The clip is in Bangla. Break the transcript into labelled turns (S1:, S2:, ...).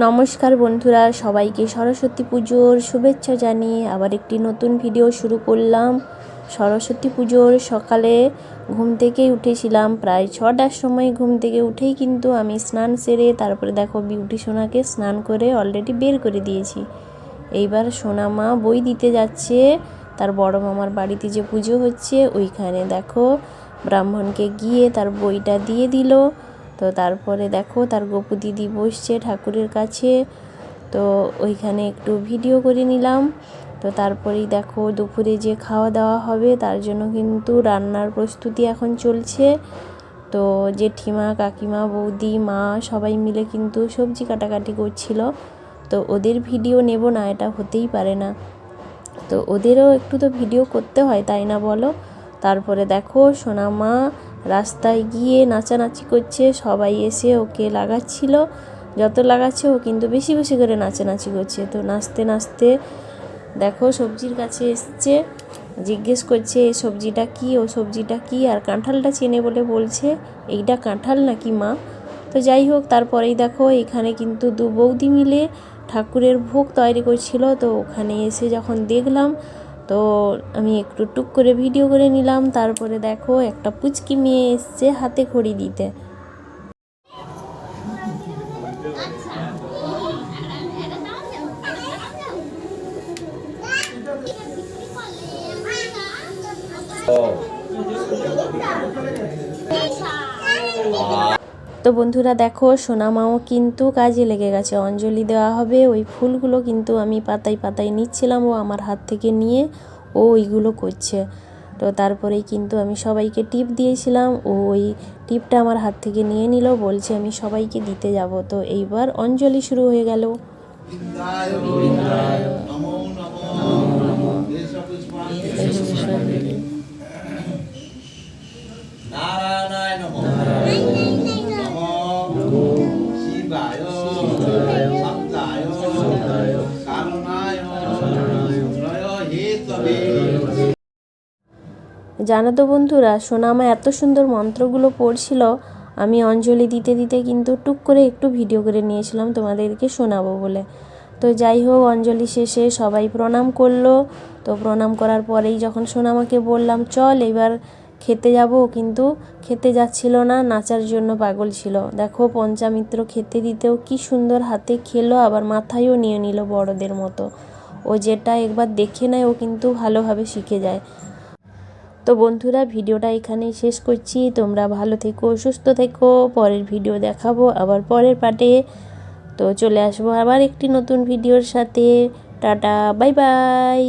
S1: নমস্কার বন্ধুরা, সবাইকে সরস্বতী পুজোর শুভেচ্ছা জানিয়ে আবার একটি নতুন ভিডিও শুরু করলাম। সরস্বতী পুজোর সকালে ঘুম থেকেই উঠেছিলাম, প্রায় 6টার সময় ঘুম থেকে উঠেই কিন্তু আমি স্নান সেরে তারপরে দেখো বিউটি সোনাকে স্নান করে অলরেডি বের করে দিয়েছি। এইবার সোনা মা বই দিতে যাচ্ছে তার বড় মামার বাড়িতে, যে পুজো হচ্ছে ওইখানে। দেখো ব্রাহ্মণকে গিয়ে তার বইটা দিয়ে দিল। তো তারপরে দেখো তার গপু দিদি বসছে ঠাকুরের কাছে, তো ওইখানে একটু ভিডিও করে নিলাম। তো তারপরেই দেখো দুপুরে যে খাওয়া দাওয়া হবে তার জন্য কিন্তু রান্নার প্রস্তুতি এখন চলছে। তো জেঠিমা, কাকিমা, বৌদি, মা সবাই মিলে কিন্তু সবজি কাটাকাটি করছিল। তো ওদের ভিডিও নেব না, এটা হতেই পারে না, তো ওদেরও একটু তো ভিডিও করতে হয়, তাই না বলো। তারপরে দেখো সোনা মা রাস্তায় গিয়ে নাচানাচি করছে, সবাই এসে ওকে লাগাচ্ছিল, যত লাগাচ্ছে ও কিন্তু বেশি বেশি করে নাচানাচি করছে। তো নাচতে নাচতে দেখো সবজির কাছে এসছে, জিজ্ঞেস করছে এই সবজিটা কি, ও সবজিটা কি, আর কাঁঠালটা চেনে বলে বলছে এইটা কাঁঠাল নাকি মা। তো যাই হোক, তারপরেই দেখো এখানে কিন্তু দু বৌদি মিলে ঠাকুরের ভোগ তৈরি করছিল। তো ওখানে এসে যখন দেখলাম, তো আমি একটু টুক করে ভিডিও করে নিলাম। তারপরে দেখো একটা পুচকি মেয়ে এসছে হাতে খড়ি দিতে। তো বন্ধুরা দেখো সোনা মাও কিন্তু কাজে লেগে গেছে, অঞ্জলি দেওয়া হবে। ওই ফুলগুলো কিন্তু আমি পাতায় পাতায় নিচ্ছিলাম, ও আমার হাত থেকে নিয়ে ও ওইগুলো করছে। তো তারপরেই কিন্তু আমি সবাইকে টিপ দিয়েছিলাম, ও ওই টিপটা আমার হাত থেকে নিয়ে নিল, বলছে আমি সবাইকে দিতে যাব। তো এইবার অঞ্জলি শুরু হয়ে গেল। জানো তো বন্ধুরা, সোনা মা এত সুন্দর মন্ত্রগুলো পড়ছিল, আমি অঞ্জলি দিতে দিতে কিন্তু টুক করে একটু ভিডিও করে নিয়েছিলাম তোমাদেরকে শোনাবো বলে। তো যাই হোক, অঞ্জলি শেষে সবাই প্রণাম করলো। তো প্রণাম করার পরেই যখন সোনামাকে বললাম চল এবার খেতে যাব, কিন্তু খেতে যাচ্ছিল না, নাচার জন্য পাগল ছিল। দেখো পঞ্চামিত্র খেতে দিতেও কি সুন্দর হাতে খেলো, আবার মাথায়ও নিয়ে নিল বড়দের মতো। ও যেটা একবার দেখে নেয় ও কিন্তু ভালোভাবে শিখে যায়। তো বন্ধুরা ভিডিওটা এখানেই শেষ করছি, তোমরা ভালো থেকো, সুস্থ থেকো, পরের ভিডিও দেখাবো আবার পরের পার্টে। তো চলে আসবো আবার একটি নতুন ভিডিওর সাথে। Tata, bye bye.